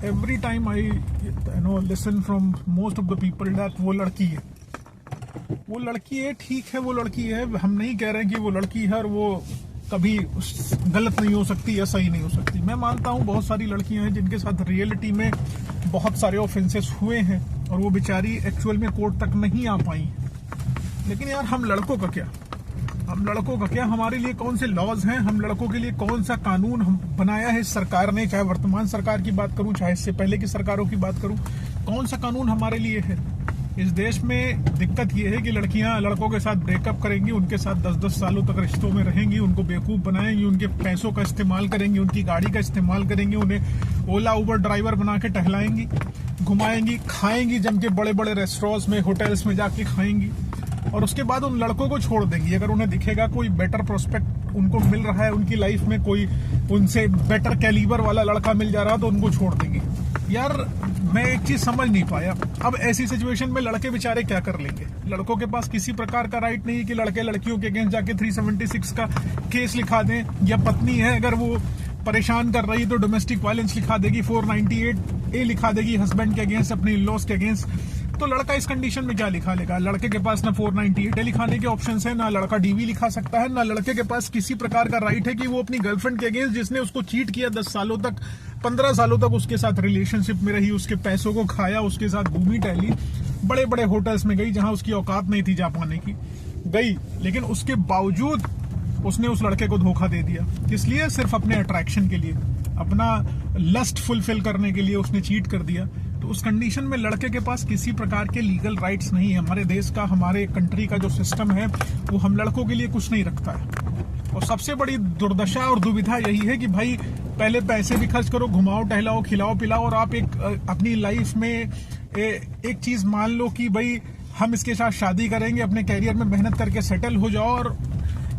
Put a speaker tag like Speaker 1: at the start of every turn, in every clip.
Speaker 1: every time I listen from most of the people that वो लड़की है, ठीक है, वो लड़की है, हम नहीं कह रहे हैं कि वो लड़की है और वो कभी गलत नहीं हो सकती या सही नहीं हो सकती। मैं मानता हूँ बहुत सारी लड़कियां हैं जिनके साथ रियलिटी में बहुत सारे ऑफेंसेस हुए हैं और वो बेचारी एक्चुअल में कोर्ट तक नहीं आ पाई। लेकिन यार हम लड़कों का क्या, हमारे लिए कौन से लॉज हैं, हम लड़कों के लिए कौन सा कानून हम बनाया है सरकार ने, चाहे वर्तमान सरकार की बात करूं चाहे इससे पहले की सरकारों की बात करूं, कौन सा कानून हमारे लिए है। इस देश में दिक्कत ये है कि लड़कियां लड़कों के साथ ब्रेकअप करेंगी, उनके साथ 10-10 सालों तक रिश्तों में रहेंगी, उनको बेवकूफ बनाएंगी, उनके पैसों का इस्तेमाल करेंगी, उनकी गाड़ी का इस्तेमाल करेंगी, उन्हें ओला उबर ड्राइवर बना के टहलाएंगी, घुमाएंगी, खाएंगी, जम के बड़े बड़े रेस्टोरेंट्स में, होटल्स में जाके खाएंगी और उसके बाद उन लड़कों को छोड़ देंगी। अगर उन्हें दिखेगा कोई बेटर प्रोस्पेक्ट उनको मिल रहा है, उनकी लाइफ में कोई उनसे बेटर कैलिबर वाला लड़का मिल जा रहा है तो उनको छोड़ देंगी। यार मैं एक चीज समझ नहीं पाया, अब ऐसी सिचुएशन में लड़के बेचारे क्या कर लेंगे। लड़कों के पास किसी प्रकार का राइट नहीं है कि लड़के लड़कियों के अगेंस्ट जाके 376 का केस लिखा दें, या पत्नी है अगर वो परेशान कर रही तो डोमेस्टिक वायलेंस लिखा देगी, 498A लिखा देगी हस्बैंड के अगेंस्ट, अपने इन-लॉज के अगेंस्ट। तो लड़का इस कंडीशन में क्या लिखा लेगा। लड़के के पास ना 498A लिखाने के ऑप्शन है, ना लड़का DV लिखा सकता है, ना लड़के के पास किसी प्रकार का राइट है कि वो अपनी गर्लफ्रेंड के अगेंस्ट, जिसने उसको चीट किया 10 सालों तक, 15 सालों तक उसके साथ रिलेशनशिप में रही, उसके पैसों को खाया, उसके साथ घूमी टहली, बड़े बड़े होटल्स में गई जहां उसकी औकात नहीं थी जा पाने की, गई, लेकिन उसके बावजूद उसने उस लड़के को धोखा दे दिया। किस लिए? सिर्फ अपने अट्रैक्शन के लिए, अपना लस्ट फुलफिल करने के लिए उसने चीट कर दिया। तो उस कंडीशन में लड़के के पास किसी प्रकार के लीगल राइट्स नहीं है। हमारे देश का, हमारे कंट्री का जो सिस्टम है वो हम लड़कों के लिए कुछ नहीं रखता है। और सबसे बड़ी दुर्दशा और दुविधा यही है कि भाई पहले पैसे भी खर्च करो, घुमाओ टहलाओ, खिलाओ पिलाओ, और आप एक अपनी लाइफ में एक चीज मान लो कि भाई हम इसके साथ शादी करेंगे, अपने कैरियर में मेहनत करके सेटल हो जाओ और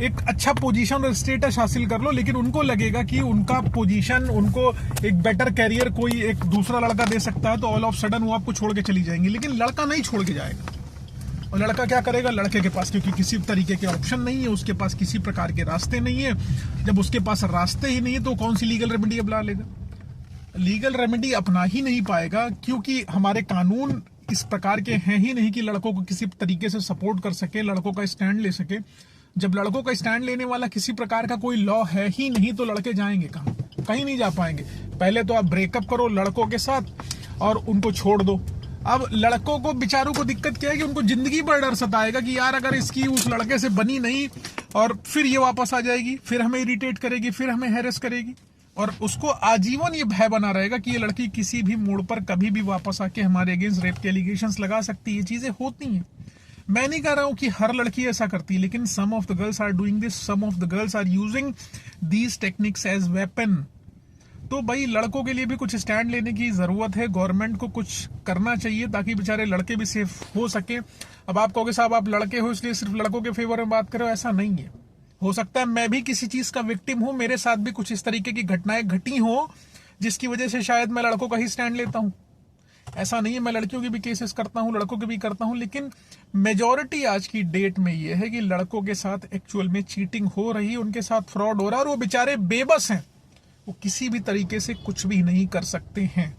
Speaker 1: एक अच्छा पोजीशन और स्टेटस हासिल कर लो। लेकिन उनको लगेगा कि उनका पोजीशन, उनको एक बेटर कैरियर कोई एक दूसरा लड़का दे सकता है, तो ऑल ऑफ सडन वो आपको छोड़ के चली जाएंगी। लेकिन लड़का नहीं छोड़ के जाएगा। और लड़का क्या करेगा? लड़के के पास क्योंकि किसी तरीके के ऑप्शन नहीं है, उसके पास किसी प्रकार के रास्ते नहीं है। जब उसके पास रास्ते ही नहीं है तो कौन सी लीगल रेमेडी अपना लेगा? लीगल रेमेडी अपना ही नहीं पाएगा, क्योंकि हमारे कानून इस प्रकार के हैं ही नहीं कि लड़कों को किसी तरीके से सपोर्ट कर सके, लड़कों का स्टैंड ले सके। जब लड़कों का स्टैंड लेने वाला किसी प्रकार का कोई लॉ है ही नहीं तो लड़के जाएंगे कहाँ? कहीं नहीं जा पाएंगे। पहले तो आप ब्रेकअप करो लड़कों के साथ और उनको छोड़ दो। अब लड़कों को, बेचारों को दिक्कत क्या है कि उनको जिंदगी पर डर सताएगा कि यार अगर इसकी उस लड़के से बनी नहीं और फिर ये वापस आ जाएगी, फिर हमें इरिटेट करेगी, फिर हमें हैरेस करेगी, और उसको आजीवन ये भय बना रहेगा कि ये लड़की किसी भी मोड़ पर कभी भी वापस आके हमारे अगेंस्ट रेप के एलिगेशंस लगा सकती है। ये चीजें होती हैं। मैं नहीं कह रहा हूं कि हर लड़की ऐसा करती है, लेकिन some of the girls are doing this, some of the girls are using these techniques as weapon. तो भाई लड़कों के लिए भी कुछ स्टैंड लेने की जरूरत है। गवर्नमेंट को कुछ करना चाहिए ताकि बेचारे लड़के भी सेफ हो सके। अब आप कहोगे साहब आप लड़के हो इसलिए सिर्फ लड़कों के फेवर में बात करो, ऐसा नहीं है। हो सकता है मैं भी किसी चीज का विक्टिम हूं, मेरे साथ भी कुछ इस तरीके की घटनाएं घटी हो जिसकी वजह से शायद मैं लड़कों का ही स्टैंड लेता हूं। ऐसा नहीं है, मैं लड़कियों के भी केसेस करता हूं, लड़कों के भी करता हूं, लेकिन मेजॉरिटी आज की डेट में ये है कि लड़कों के साथ एक्चुअल में चीटिंग हो रही है, उनके साथ फ्रॉड हो रहा है और वो बेचारे बेबस हैं, वो किसी भी तरीके से कुछ भी नहीं कर सकते हैं।